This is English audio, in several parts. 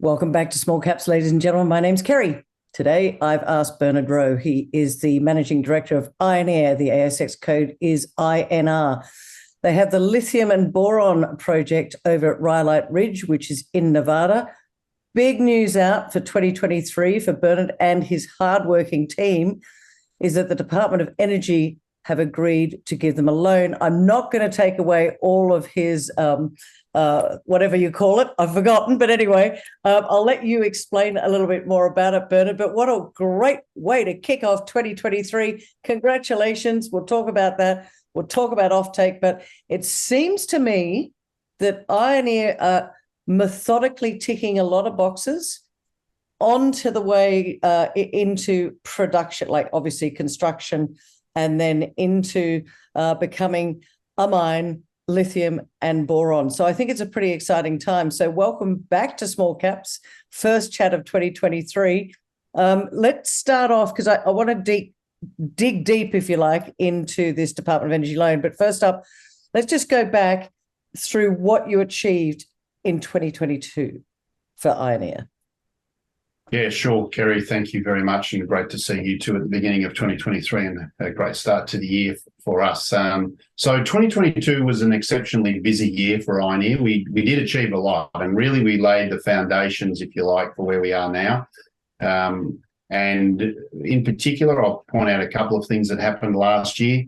Welcome back to Small Caps, ladies and gentlemen. My name's Kerry. Today, I've asked Bernard Rowe. He is the Managing Director of Ioneer. The ASX code is INR. They have the lithium and boron project over at Rhyolite Ridge, which is in Nevada. Big news out for 2023 for Bernard and his hardworking team is that the Department of Energy have agreed to give them a loan. I'm not going to take away all of his whatever you call it, I've forgotten. But anyway, I'll let you explain a little bit more about it, Bernard. But what a great way to kick off 2023. Congratulations. We'll talk about that. We'll talk about offtake. But it seems to me that Ioneer are methodically ticking a lot of boxes onto the way into production, like obviously construction, and then into becoming a mine, lithium and boron. So I think it's a pretty exciting time. So welcome back to Small Caps, first chat of 2023. Let's start off because I want to dig deep, if you like, into this Department of Energy loan. But first up, let's just go back through what you achieved in 2022 for Ioneer. Yeah, sure, Kerry. Thank you very much, and great to see you too at the beginning of 2023, and a great start to the year for us. So 2022 was an exceptionally busy year for Ioneer. We did achieve a lot, and really we laid the foundations, if you like, for where we are now. And in particular, I'll point out a couple of things that happened last year.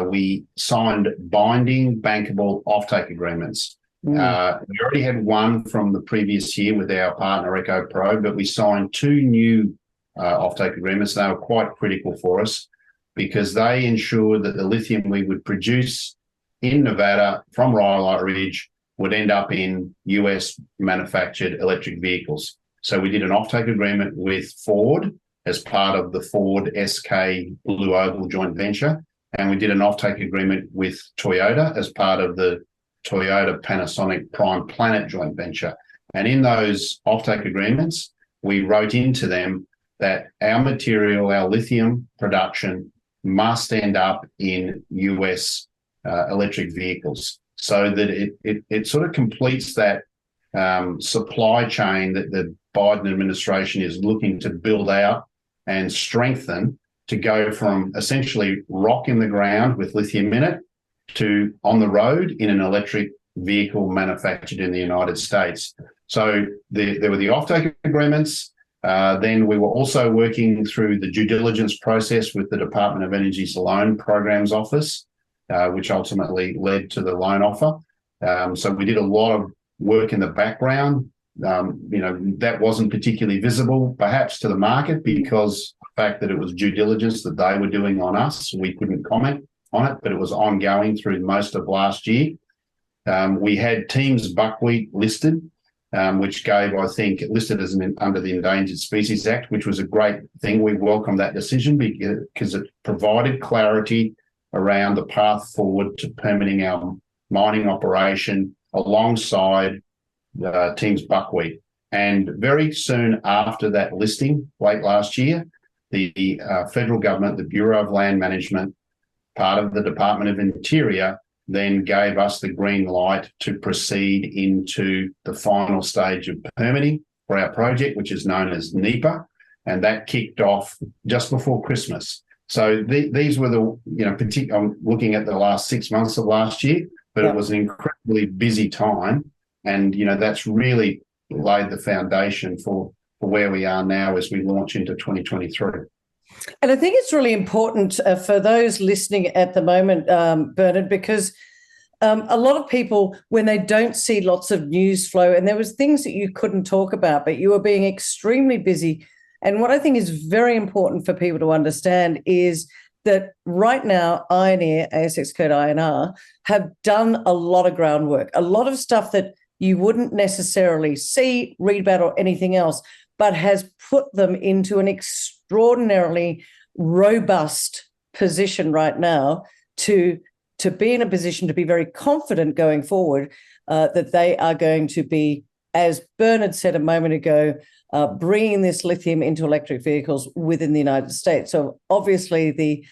We signed binding bankable offtake agreements. We already had one from the previous year with our partner EcoPro, but we signed two new offtake agreements. They were quite critical for us because they ensured that the lithium we would produce in Nevada from Rhyolite Ridge would end up in US manufactured electric vehicles. So we did an offtake agreement with Ford as part of the Ford SK Blue Oval joint venture, and we did an offtake agreement with Toyota as part of the Toyota Panasonic Prime Planet joint venture. And in those offtake agreements, we wrote into them that our material, our lithium production, must end up in US electric vehicles, so that it sort of completes that supply chain that the Biden administration is looking to build out and strengthen, to go from essentially rock in the ground with lithium in it to on the road in an electric vehicle manufactured in the United States. So there were the offtake agreements. Then we were also working through the due diligence process with the Department of Energy's Loan Programs Office, which ultimately led to the loan offer. So we did a lot of work in the background. That wasn't particularly visible, perhaps, to the market because the fact that it was due diligence that they were doing on us. We couldn't comment on it, but it was ongoing through most of last year. We had Teams buckwheat listed, which gave, I think, listed as under the Endangered Species Act, which was a great thing. We welcomed that decision because it provided clarity around the path forward to permitting our mining operation alongside Teams buckwheat. And very soon after that listing, late last year, the federal government, the Bureau of Land Management, part of the Department of Interior, then gave us the green light to proceed into the final stage of permitting for our project, which is known as NEPA, and that kicked off just before Christmas. So these were I'm looking at the last 6 months of last year, but It was an incredibly busy time, and that's really laid the foundation for where we are now as we launch into 2023. And I think it's really important for those listening at the moment, Bernard, because a lot of people, when they don't see lots of news flow, and there was things that you couldn't talk about, but you were being extremely busy. And what I think is very important for people to understand is that right now, Ioneer, ASX code INR, have done a lot of groundwork, a lot of stuff that you wouldn't necessarily see, read about, or anything else, but has put them into an extraordinarily robust position right now to be in a position to be very confident going forward that they are going to be, as Bernard said a moment ago, bringing this lithium into electric vehicles within the United States. So obviously the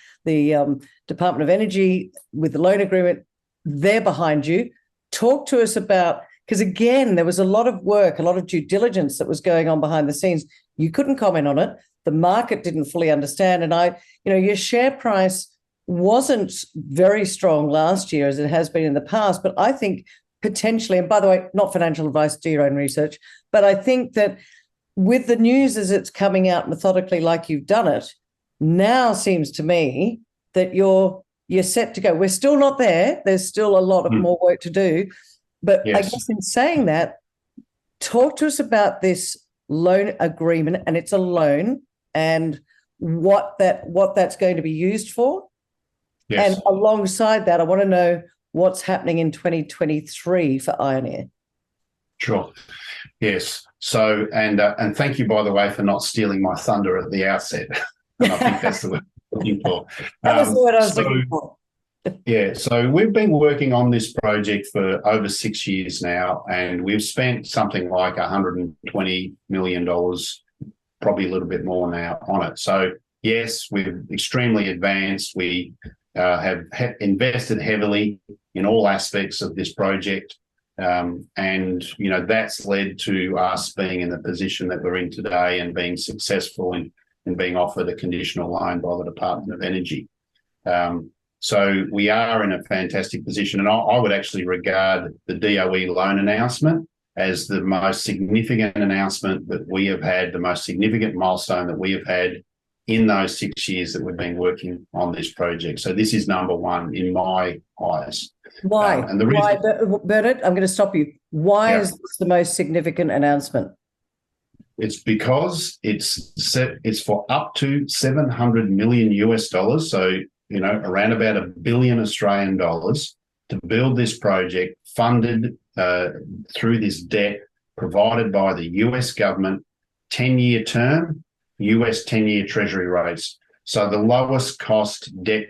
Department of Energy with the loan agreement, they're behind you. Talk to us about Because again, there was a lot of work, a lot of due diligence that was going on behind the scenes. You couldn't comment on it. The market didn't fully understand. And your share price wasn't very strong last year as it has been in the past. But I think potentially, and by the way, not financial advice, do your own research, but I think that with the news as it's coming out methodically like you've done it, now seems to me that you're set to go. We're still not there. There's still a lot of more work to do. But yes. I guess in saying that, talk to us about this loan agreement, and it's a loan, and what that's going to be used for. Yes. And alongside that, I want to know what's happening in 2023 for Ioneer. Sure. Yes. So, and thank you, by the way, for not stealing my thunder at the outset. And I think that's the word I'm looking for. That was the word I was looking for. Yeah, so we've been working on this project for over 6 years now, and we've spent something like $120 million, probably a little bit more now, on it. So, yes, we're extremely advanced. We have invested heavily in all aspects of this project, and, that's led to us being in the position that we're in today and being successful in being offered a conditional loan by the Department of Energy. So we are in a fantastic position, and I would actually regard the DOE loan announcement as the most significant announcement that we have had, the most significant milestone that we have had in those 6 years that we've been working on this project. So this is number one in my eyes. Why? And the reason, why, Bernard, I'm going to stop you. Why is this the most significant announcement? It's because it's for up to $700 million US. So, around about $1 billion Australian dollars to build this project, funded through this debt provided by the US government, 10-year term, US 10-year treasury rates. So the lowest cost debt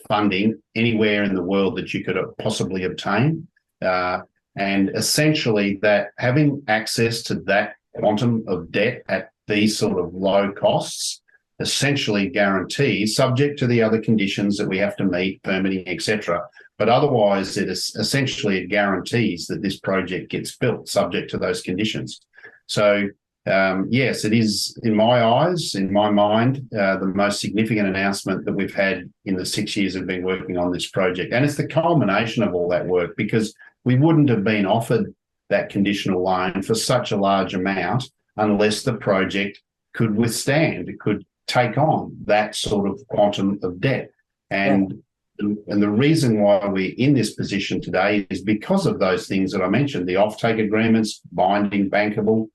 funding anywhere in the world that you could possibly obtain. And essentially that having access to that quantum of debt at these sort of low costs essentially guarantees, subject to the other conditions that we have to meet, permitting, etc. But otherwise, it guarantees that this project gets built, subject to those conditions. So, yes, it is, in my eyes, in my mind, the most significant announcement that we've had in the 6 years of been working on this project. And it's the culmination of all that work, because we wouldn't have been offered that conditional loan for such a large amount unless the project could withstand, it could take on that sort of quantum of debt. And the reason why we're in this position today is because of those things that I mentioned, the offtake agreements, binding, bankable,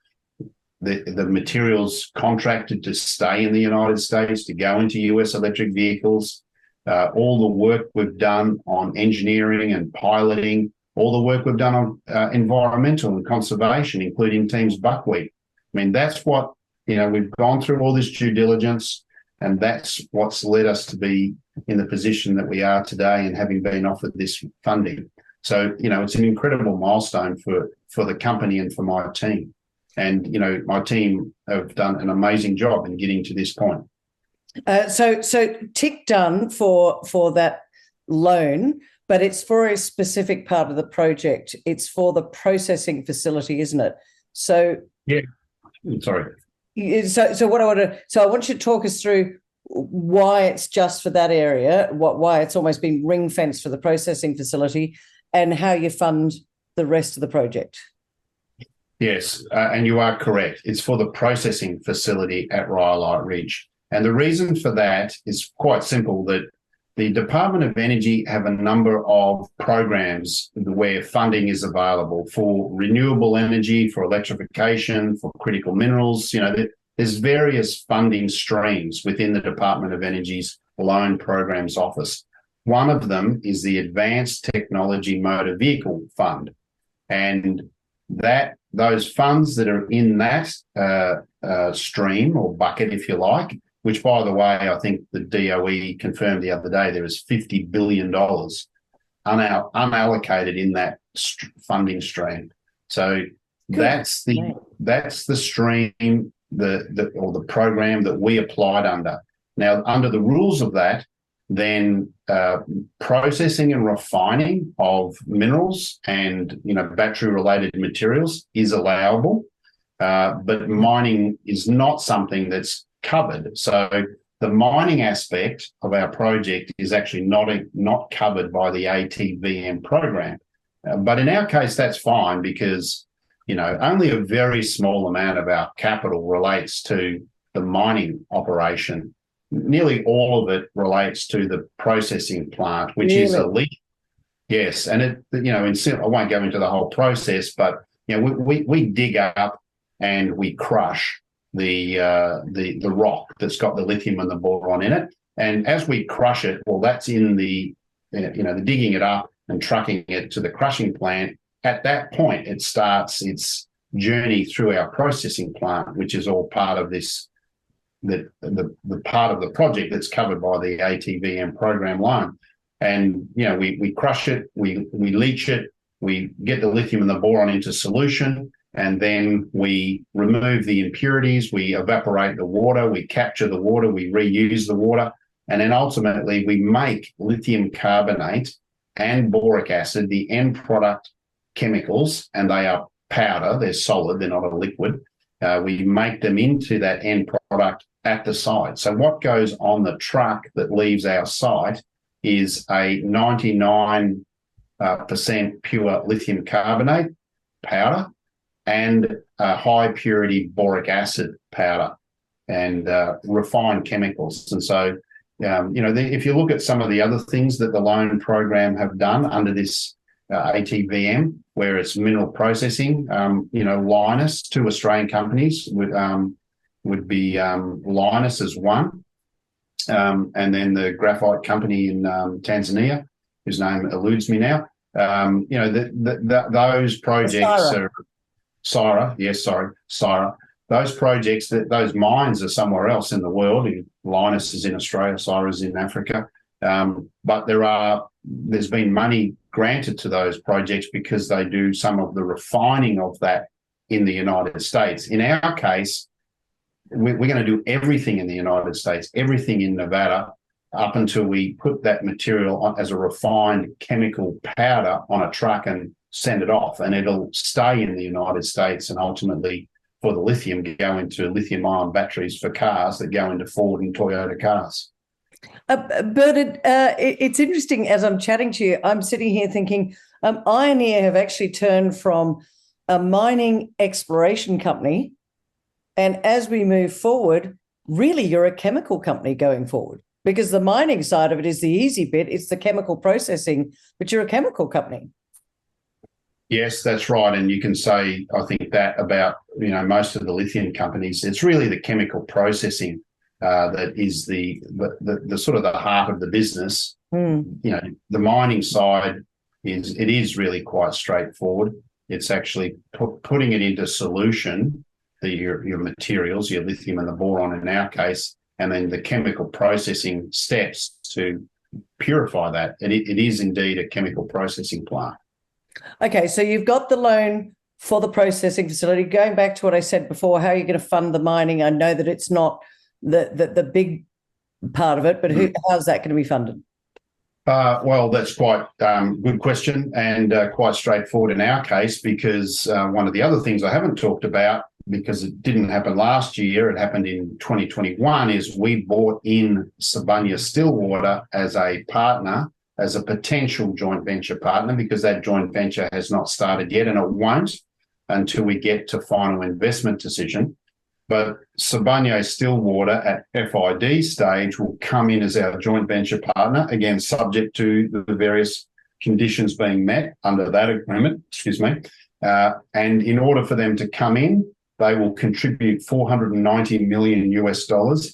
the materials contracted to stay in the United States, to go into US electric vehicles, all the work we've done on engineering and piloting, all the work we've done on environmental and conservation, including Teams Buckwheat. I mean, that's what, we've gone through all this due diligence, and that's what's led us to be in the position that we are today and having been offered this funding. So, it's an incredible milestone for the company and for my team. And, my team have done an amazing job in getting to this point. So tick done for that loan, but it's for a specific part of the project. It's for the processing facility, isn't it? So yeah, sorry. So what I want you to talk us through why it's just for that area, why it's almost been ring fenced for the processing facility, and how you fund the rest of the project. Yes, and you are correct. It's for the processing facility at Rhyolite Ridge. And the reason for that is quite simple, that the Department of Energy have a number of programs where funding is available for renewable energy, for electrification, for critical minerals. There's various funding streams within the Department of Energy's Loan Programs Office. One of them is the Advanced Technology Motor Vehicle Fund. And those funds that are in that stream or bucket, if you like, which, by the way, I think the DOE confirmed the other day, there is $50 billion unallocated in that funding stream. So that's the stream, or the program that we applied under. Now, under the rules of that, then processing and refining of minerals and battery-related materials is allowable, but mining is not something that's covered. So the mining aspect of our project is actually not covered by the ATVM program. But in our case, that's fine because only a very small amount of our capital relates to the mining operation. Nearly all of it relates to the processing plant, which is a leak. Yes, and I won't go into the whole process, but we dig up and we crush the rock that's got the lithium and the boron in it, and as we crush it, well, that's in the the digging it up and trucking it to the crushing plant. At that point, it starts its journey through our processing plant, which is all part of this. The part of the project that's covered by the ATVM program loan. And we crush it, we leach it, we get the lithium and the boron into solution, and then we remove the impurities, we evaporate the water, we capture the water, we reuse the water, and then ultimately we make lithium carbonate and boric acid, the end product chemicals, and they are powder, they're solid, they're not a liquid. We make them into that end product at the site. So what goes on the truck that leaves our site is a 99% pure lithium carbonate powder and a high purity boric acid powder and refined chemicals. And so, if you look at some of the other things that the loan program have done under this ATVM, where it's mineral processing, Lynas, two Australian companies would be Lynas as one, and then the graphite company in Tanzania, whose name eludes me now. Those projects are Syrah. Yes, sorry, Syrah. Those projects, those mines are somewhere else in the world. Lynas is in Australia, Syrah is in Africa. But there's been money granted to those projects because they do some of the refining of that in the United States. In our case, we're going to do everything in the United States, everything in Nevada, up until we put that material on as a refined chemical powder on a truck and send it off, and it'll stay in the United States and ultimately, for the lithium, go into lithium-ion batteries for cars that go into Ford and Toyota cars. Bernard, it's interesting as I'm chatting to you, I'm sitting here thinking Ioneer have actually turned from a mining exploration company, and as we move forward, really you're a chemical company going forward, because the mining side of it is the easy bit, it's the chemical processing, but you're a chemical company. Yes, that's right. And you can say, I think, that about most of the lithium companies. It's really the chemical processing that is the sort of the heart of the business. The mining side is really quite straightforward. It's actually putting it into solution, your materials, your lithium and the boron in our case, and then the chemical processing steps to purify that. And it is indeed a chemical processing plant. Okay, so you've got the loan for the processing facility. Going back to what I said before, how are you going to fund the mining? I know that it's not the big part of it, but how's that going to be funded? Well, that's quite good question, and quite straightforward in our case, because one of the other things I haven't talked about, because it didn't happen last year, it happened in 2021, is we brought in Sibanye-Stillwater as a partner, as a potential joint venture partner, because that joint venture has not started yet, and it won't until we get to final investment decision. But Sibanye-Stillwater at FID stage will come in as our joint venture partner, again, subject to the various conditions being met under that agreement, and in order for them to come in, they will contribute $490 million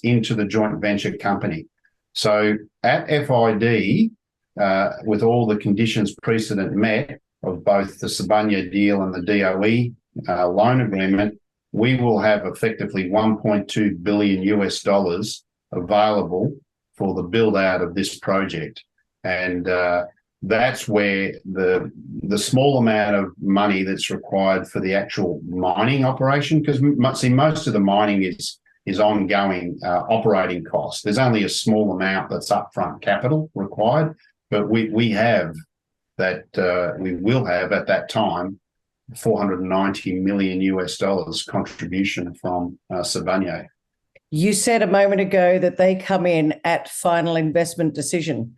into the joint venture company. So at FID, with all the conditions precedent met of both the Sibanye deal and the DOE loan agreement, we will have effectively $1.2 billion available for the build out of this project. And that's where the small amount of money that's required for the actual mining operation, because see, most of the mining is is ongoing operating costs. There's only a small amount that's upfront capital required, but we have that we will have at that time $490 million US contribution from Sibanye. You said a moment ago that they come in at final investment decision.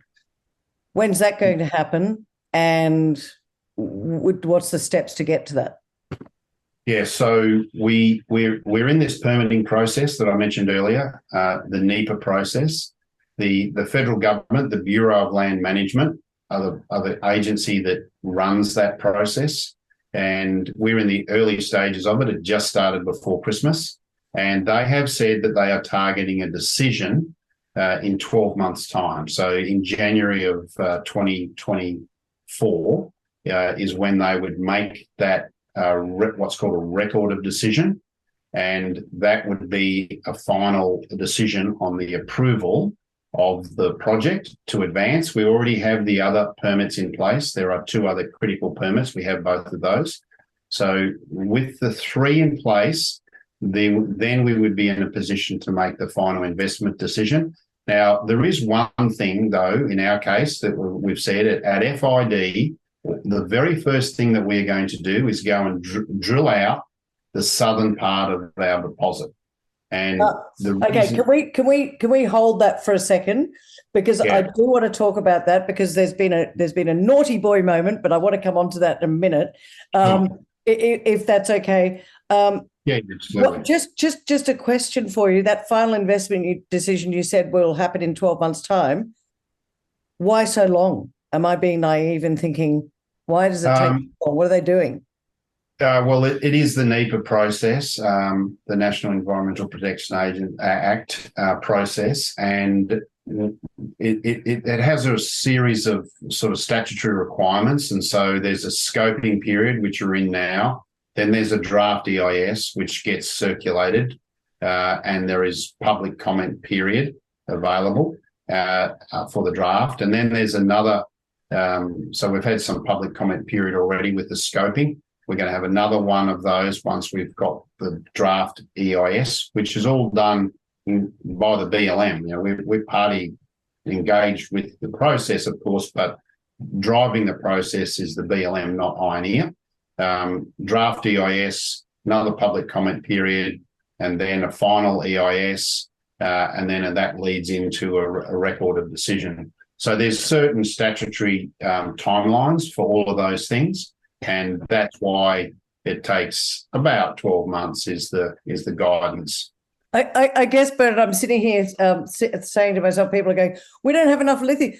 When's that going to happen? And what's the steps to get to that? Yeah, so we're in this permitting process that I mentioned earlier, the NEPA process. The federal government, the Bureau of Land Management, are the agency that runs that process. And we're in the early stages of it. It just started before Christmas. And they have said that they are targeting a decision in 12 months' time. So in January of 2024 is when they would make that what's called a record of decision. And that would be a final decision on the approval of the project to advance. We already have the other permits in place. There are 2 other critical permits. We have both of those. So with the 3 in place, then we would be in a position to make the final investment decision. Now, there is one thing, though, in our case that we've said at FID, the very first thing that we're going to do is go and drill out the southern part of our deposit. And can we hold that for a second, because I do want to talk about that, because there's been a naughty boy moment, but I want to come on to that in a minute, if that's okay. Yeah, absolutely. Just a question for you. That final investment decision you said will happen in 12 months' time. Why so long? Am I being naive in thinking, why does it take so long? What are they doing? Well, it is the NEPA process, the National Environmental Protection Act process, and it has a series of sort of statutory requirements. And so there's a scoping period, which you're in now. Then there's a draft EIS, which gets circulated, and there is public comment period available for the draft. And then there's another, so we've had some public comment period already with the scoping. We're going to have another one of those once we've got the draft EIS, which is all done by the BLM. You know, we're party engaged with the process, of course, but driving the process is the BLM, not Ioneer. Draft EIS, another public comment period, and then a final EIS, and then that leads into a record of decision. So there's certain statutory timelines for all of those things. And that's why it takes about 12 months is the guidance. I guess, Bernard, I'm sitting here saying to myself, people are going, we don't have enough lithium.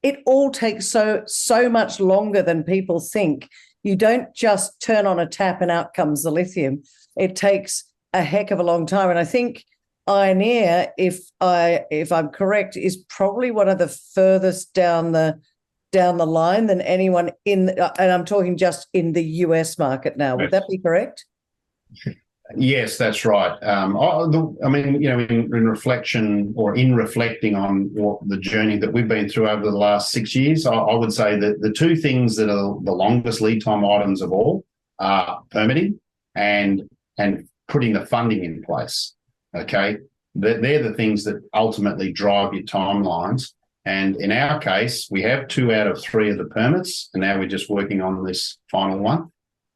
It all takes so much longer than people think. You don't just turn on a tap and out comes the lithium. It takes a heck of a long time. And I think Ioneer, if I'm correct, is probably one of the furthest down the line than anyone and I'm talking just in the US market now. Would that be correct? Yes, that's right. I mean, you know, in reflection or in reflecting on what the journey that we've been through over the last 6 years, I would say that the 2 things that are the longest lead time items of all are permitting and putting the funding in place. Okay, they're the things that ultimately drive your timelines. And in our case, we have 2 out of 3 of the permits, and now we're just working on this final one.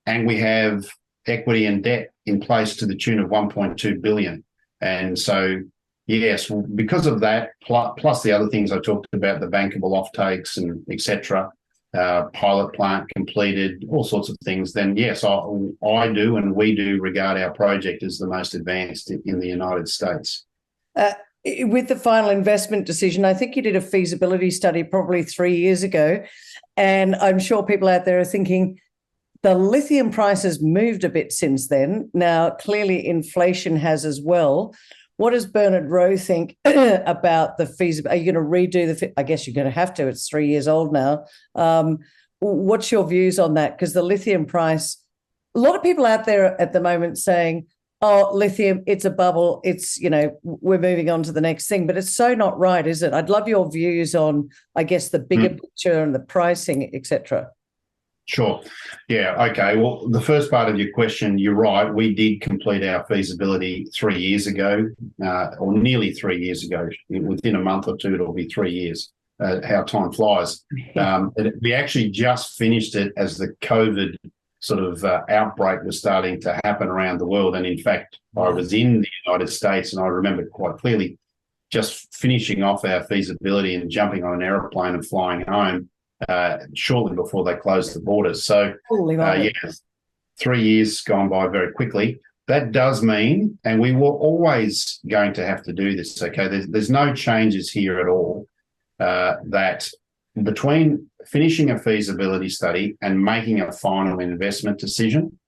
And we have equity and debt in place to the tune of $1.2 billion. And so, yes, because of that, plus the other things I talked about, the bankable offtakes and et cetera, pilot plant completed, all sorts of things, then yes, I do and we do regard our project as the most advanced in the United States. With the final investment decision, I think you did a feasibility study probably 3 years ago, and I'm sure people out there are thinking the lithium price has moved a bit since then. Now, clearly inflation has as well. What does Bernard Rowe think about the feasibility? Are you going to redo I guess you're going to have to. It's 3 years old now. What's your views on that? Because the lithium price, a lot of people out there at the moment saying, oh, lithium, it's a bubble. It's, you know, we're moving on to the next thing. But it's so not right, is it? I'd love your views on, I guess, the bigger picture and the pricing, et cetera. Sure. Yeah. Okay. Well, the first part of your question, you're right. We did complete our feasibility 3 years ago, or nearly 3 years ago. Within a month or two, it'll be 3 years. How time flies. We actually just finished it as the COVID sort of outbreak was starting to happen around the world. And in fact, I was in the United States, and I remember quite clearly just finishing off our feasibility and jumping on an aeroplane and flying home shortly before they closed the borders. So, 3 years gone by very quickly. That does mean, and we were always going to have to do this, okay, there's no changes here at all, that between finishing a feasibility study and making a final investment decision,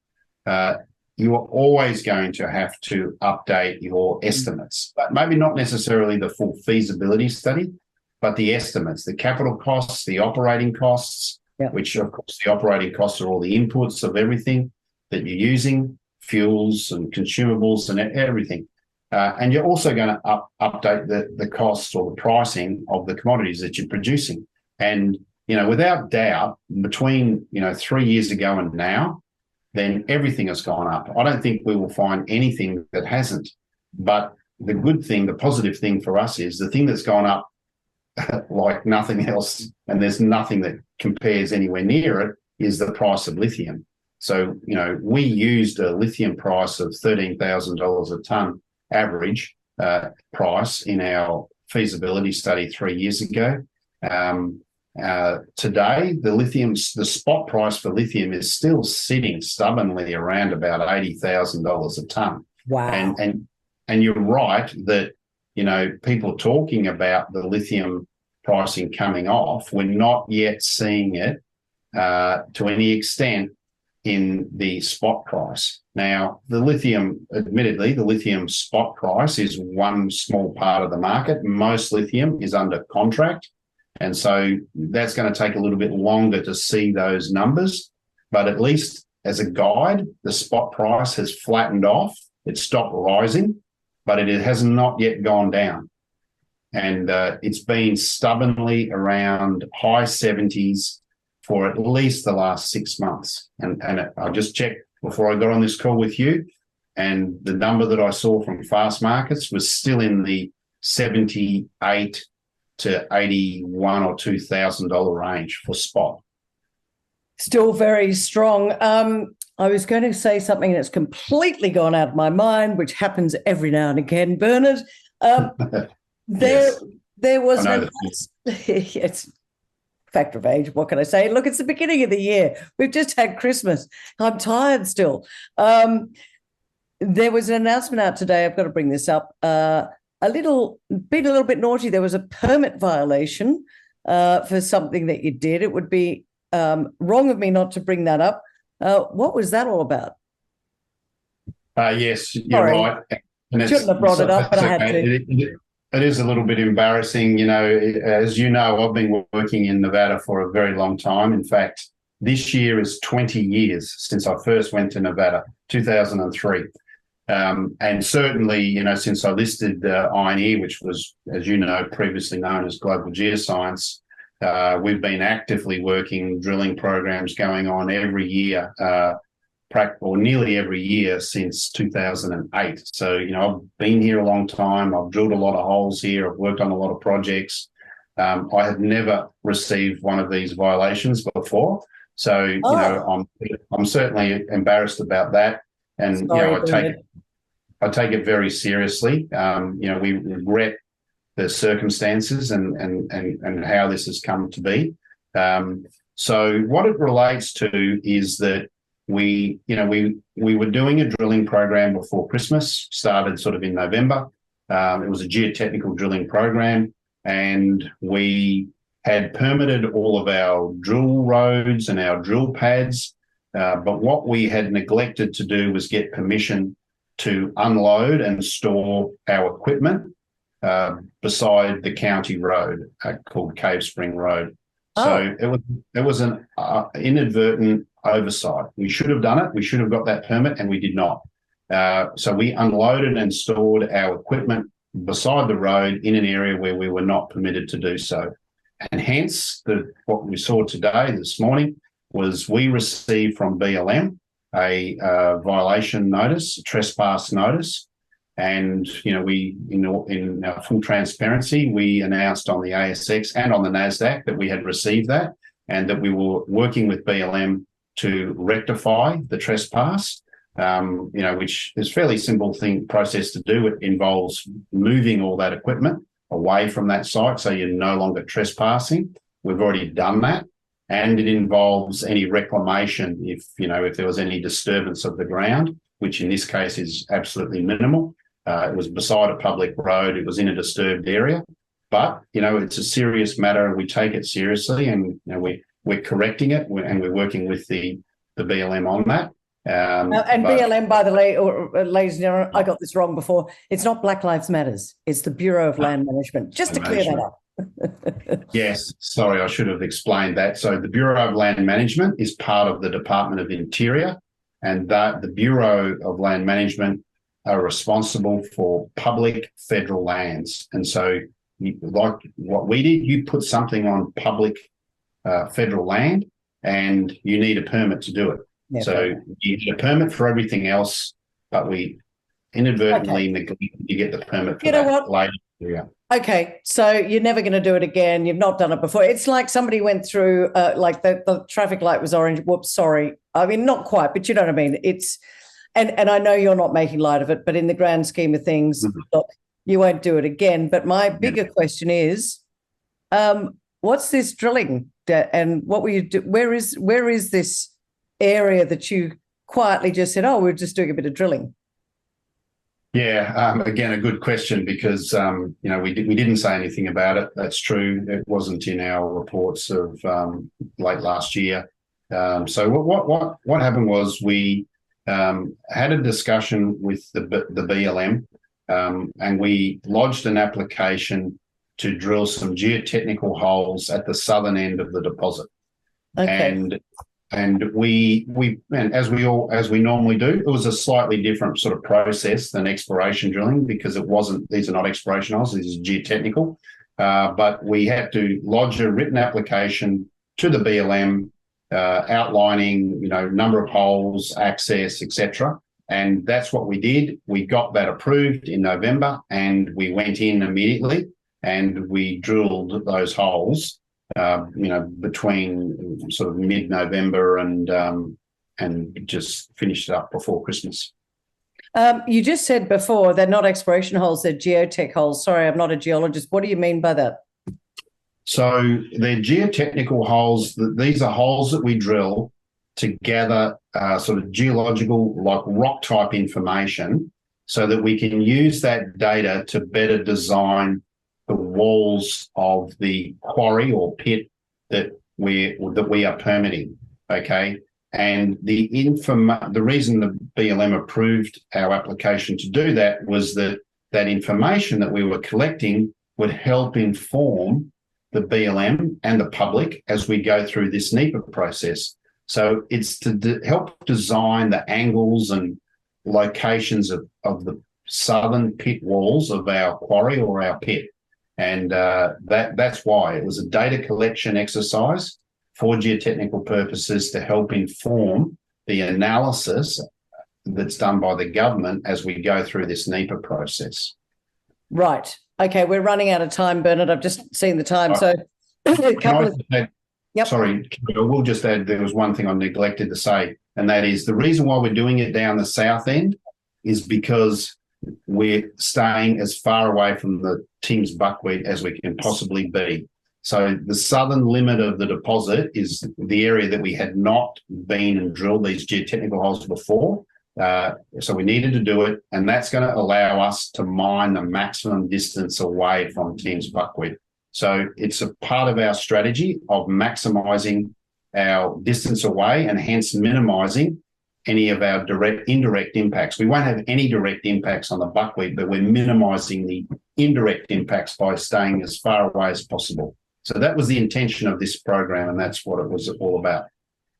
you are always going to have to update your estimates, but maybe not necessarily the full feasibility study, but the estimates, the capital costs, the operating costs, which of course the operating costs are all the inputs of everything that you're using, fuels and consumables and everything. And you're also going to update the costs or the pricing of the commodities that you're producing. And, without doubt, between, 3 years ago and now, then everything has gone up. I don't think we will find anything that hasn't. But the good thing, the positive thing for us is the thing that's gone up like nothing else, and there's nothing that compares anywhere near it, is the price of lithium. So, we used a lithium price of $13,000 a tonne average price in our feasibility study 3 years ago. Today, the spot price for lithium is still sitting stubbornly around about $80,000 a tonne. Wow. And you're right that, people talking about the lithium pricing coming off, we're not yet seeing it to any extent in the spot price. Now, admittedly, the lithium spot price is one small part of the market. Most lithium is under contract. And so that's going to take a little bit longer to see those numbers. But at least as a guide, the spot price has flattened off. It stopped rising, but it has not yet gone down. And it's been stubbornly around high 70s for at least the last 6 months. And I just checked before I got on this call with you, and the number that I saw from Fast Markets was still in the $78 to $81 or $2,000 range for spot. Still very strong. I was going to say something that's completely gone out of my mind, which happens every now and again, Bernard. There was it's factor of age. What can I say? Look, it's the beginning of the year. We've just had Christmas. I'm tired still. There was an announcement out today. I've got to bring this up. A little bit naughty. There was a permit violation for something that you did. It would be wrong of me not to bring that up. What was that all about? Yes, you're right. And shouldn't have brought it up, but I had to. It is a little bit embarrassing. As you know, I've been working in Nevada for a very long time. In fact, this year is 20 years since I first went to Nevada, 2003. And certainly, since I listed Ioneer, which was, as you know, previously known as Global Geoscience, we've been actively working drilling programs going on every year, or nearly every year since 2008. So, I've been here a long time. I've drilled a lot of holes here. I've worked on a lot of projects. I have never received one of these violations before. So, I'm certainly embarrassed about that. And, I take it very seriously. We regret the circumstances and how this has come to be. So what it relates to is that we were doing a drilling program before Christmas, started sort of in November. It was a geotechnical drilling program, and we had permitted all of our drill roads and our drill pads. But what we had neglected to do was get permission to unload and store our equipment beside the county road called Cave Spring Road. So it was an inadvertent oversight. We should have done it. We should have got that permit, and we did not. So we unloaded and stored our equipment beside the road in an area where we were not permitted to do so. And hence what we saw today, this morning, was we received from BLM a violation notice, a trespass notice. And, we, in our full transparency, we announced on the ASX and on the NASDAQ that we had received that and that we were working with BLM to rectify the trespass, which is a fairly simple process to do. It involves moving all that equipment away from that site so you're no longer trespassing. We've already done that. And it involves any reclamation if there was any disturbance of the ground, which in this case is absolutely minimal. It was beside a public road. It was in a disturbed area. But, it's a serious matter and we take it seriously and we're correcting it and we're working with the BLM on that. BLM, by the way, ladies and gentlemen, I got this wrong before. It's not Black Lives Matters. It's the Bureau of Land Management, just to clear that up. Yes, sorry, I should have explained that. So the Bureau of Land Management is part of the Department of Interior, and that the Bureau of Land Management are responsible for public federal lands. And so, like what we did, you put something on public federal land and you need a permit to do it. Yeah, so you need a permit for everything else, but we inadvertently neglected to get the permit for that later. Yeah. Okay, so you're never going to do it again. You've not done it before. It's like somebody went through, like the traffic light was orange. Whoops, sorry. I mean, not quite, but you know what I mean. It's, and I know you're not making light of it, but in the grand scheme of things, look, you won't do it again. But my bigger question is, what's this drilling, and what will you do? Where is this area that you quietly just said, oh, we're just doing a bit of drilling? Yeah, again, a good question because, we didn't say anything about it. That's true. It wasn't in our reports of late last year. So what happened was we had a discussion with the BLM and we lodged an application to drill some geotechnical holes at the southern end of the deposit. Okay. And we as we normally do, it was a slightly different sort of process than exploration drilling because these are not exploration holes, this is geotechnical. But we had to lodge a written application to the BLM outlining, number of holes, access, etc. And that's what we did. We got that approved in November and we went in immediately and we drilled those holes. Between sort of mid-November and just finished it up before Christmas. You just said before they're not exploration holes, they're geotech holes. Sorry, I'm not a geologist. What do you mean by that? So they're geotechnical holes. These are holes that we drill to gather sort of geological, like rock type information so that we can use that data to better design the walls of the quarry or pit that we are permitting, okay? And the reason the BLM approved our application to do that was that information that we were collecting would help inform the BLM and the public as we go through this NEPA process. So it's to help design the angles and locations of the southern pit walls of our quarry or our pit. And that's why it was a data collection exercise for geotechnical purposes to help inform the analysis that's done by the government as we go through this NEPA process. Right. Okay, we're running out of time, Bernard. I've just seen the time. So a couple of... Yep. Sorry, I will just add there was one thing I neglected to say, and that is the reason why we're doing it down the south end is because we're staying as far away from the Tim's buckwheat as we can possibly be. So the southern limit of the deposit is the area that we had not been and drilled these geotechnical holes before. So we needed to do it, and that's going to allow us to mine the maximum distance away from Tim's buckwheat. So it's a part of our strategy of maximising our distance away and hence minimising any of our indirect impacts. We won't have any direct impacts on the buckwheat, but we're minimising the indirect impacts by staying as far away as possible. So that was the intention of this program, and that's what it was all about.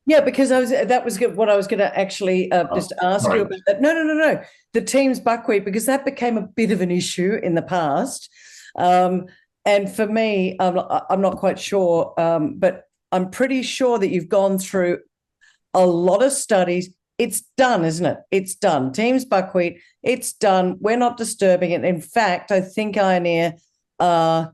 Yeah, because that was what I was going to actually just ask you about. That. No. The Tim's buckwheat, because that became a bit of an issue in the past. And for me, I'm not quite sure, but I'm pretty sure that you've gone through a lot of studies. It's done, isn't it? It's done. Teams buckwheat, it's done. We're not disturbing it. In fact, I think Ioneer, are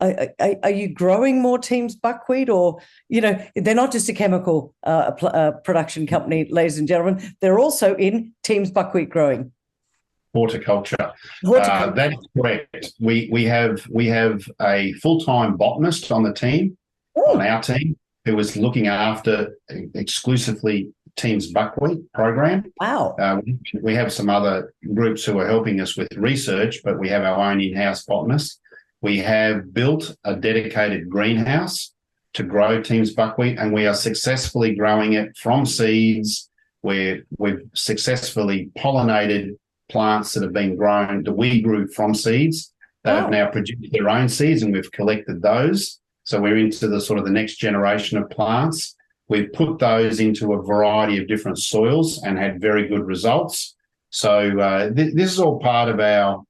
you growing more Teams buckwheat? Or, they're not just a chemical production company, ladies and gentlemen. They're also in Teams buckwheat growing. Horticulture. That is correct. We have a full-time botanist on the team, on our team, who is looking after exclusively Teams buckwheat program. Wow. We have some other groups who are helping us with research, but we have our own in-house botanist. We have built a dedicated greenhouse to grow Teams buckwheat, and we are successfully growing it from seeds, where we've successfully pollinated plants that have been grown that we grew from seeds. They have now produced their own seeds, and we've collected those. So we're into the sort of the next generation of plants. We've put those into a variety of different soils and had very good results. So this is all part of our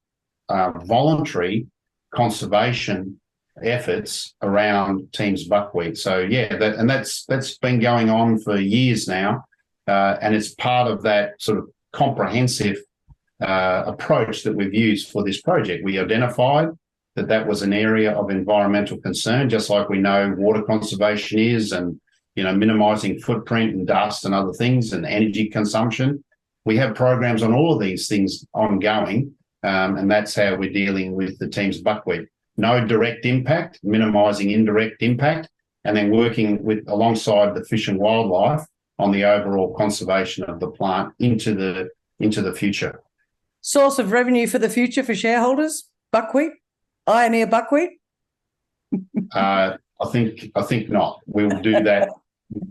voluntary conservation efforts around Teams buckwheat. So that's been going on for years now, and it's part of that sort of comprehensive approach that we've used for this project. We identified that was an area of environmental concern, just like we know water conservation is, and minimising footprint and dust and other things, and energy consumption. We have programs on all of these things ongoing, and that's how we're dealing with the Teams buckwheat. No direct impact, minimising indirect impact, and then working alongside the fish and wildlife on the overall conservation of the plant into the future. Source of revenue for the future for shareholders? Buckwheat? Ioneer buckwheat? I think not. We'll do that.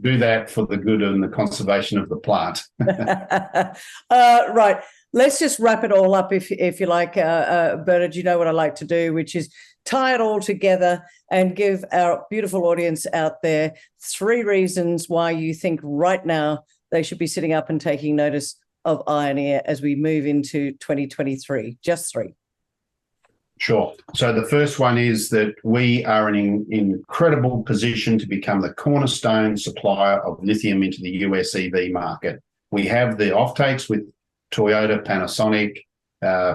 Do that for the good and the conservation of the plant. Right. Let's just wrap it all up, if you like, Bernard. You know what I like to do, which is tie it all together and give our beautiful audience out there 3 reasons why you think right now they should be sitting up and taking notice of Ioneer as we move into 2023. Just 3. Sure. So the first one is that we are in an incredible position to become the cornerstone supplier of lithium into the US EV market. We have the offtakes with Toyota, Panasonic,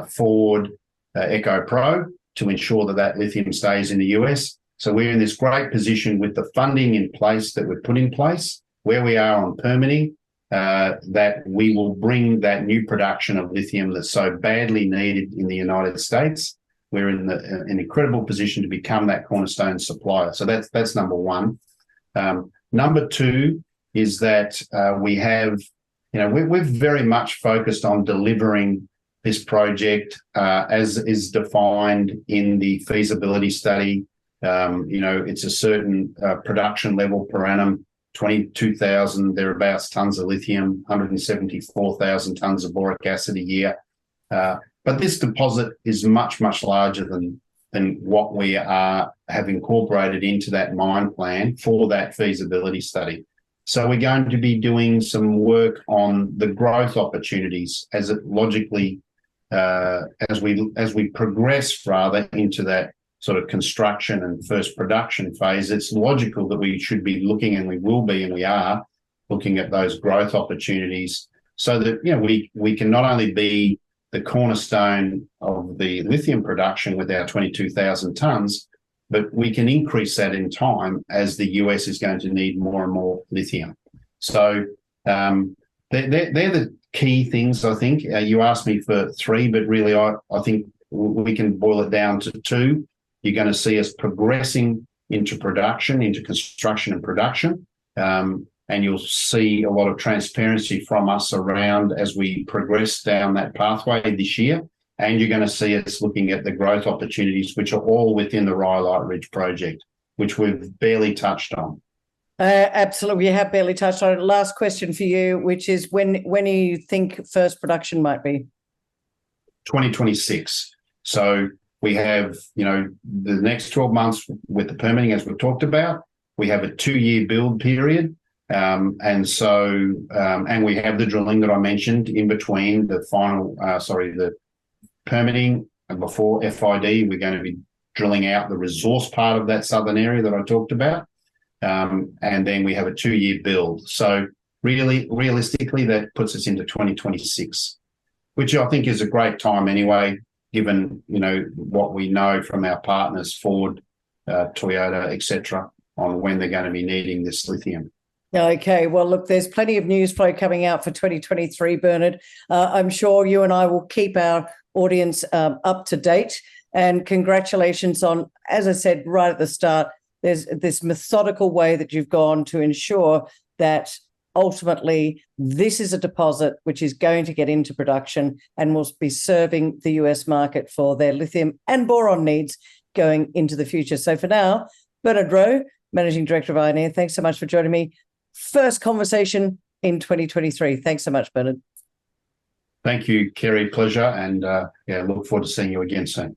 Ford, EcoPro to ensure that lithium stays in the US. So we're in this great position with the funding in place that we've put in place, where we are on permitting, that we will bring that new production of lithium that's so badly needed in the United States. We're in an incredible position to become that cornerstone supplier. So that's number one. Number 2 is that we have, we're very much focused on delivering this project as is defined in the feasibility study. It's a certain production level per annum, 22,000 thereabouts tons of lithium, 174,000 tons of boric acid a year. But this deposit is much, much larger than what we have incorporated into that mine plan for that feasibility study. So we're going to be doing some work on the growth opportunities as it logically, as we progress rather into that sort of construction and first production phase. It's logical that we should be looking, and we will be, and we are looking at those growth opportunities, so that we can not only be the cornerstone of the lithium production with our 22,000 tonnes, but we can increase that in time as the US is going to need more and more lithium. So they're the key things, I think. You asked me for 3, but really I think we can boil it down to 2. You're going to see us progressing into production, into construction and production. And you'll see a lot of transparency from us around as we progress down that pathway this year. And you're going to see us looking at the growth opportunities, which are all within the Rhyolite Ridge project, which we've barely touched on. Absolutely. We have barely touched on it. Last question for you, which is when do you think first production might be? 2026. So we have, the next 12 months with the permitting, as we've talked about. We have a 2-year build period. And we have the drilling that I mentioned in between the permitting and before FID. We're going to be drilling out the resource part of that southern area that I talked about. and then we have a 2-year build. So really, realistically, that puts us into 2026, which I think is a great time anyway, given what we know from our partners, Ford, Toyota, etc., on when they're going to be needing this lithium. Okay, well, look, there's plenty of news flow coming out for 2023, Bernard. I'm sure you and I will keep our audience up to date. And congratulations on, as I said right at the start, there's this methodical way that you've gone to ensure that ultimately this is a deposit which is going to get into production and will be serving the US market for their lithium and boron needs going into the future. So for now, Bernard Rowe, Managing Director of Ioneer, thanks so much for joining me. First conversation in 2023. Thanks so much, Bernard. Thank you, Kerry. Pleasure. And look forward to seeing you again soon.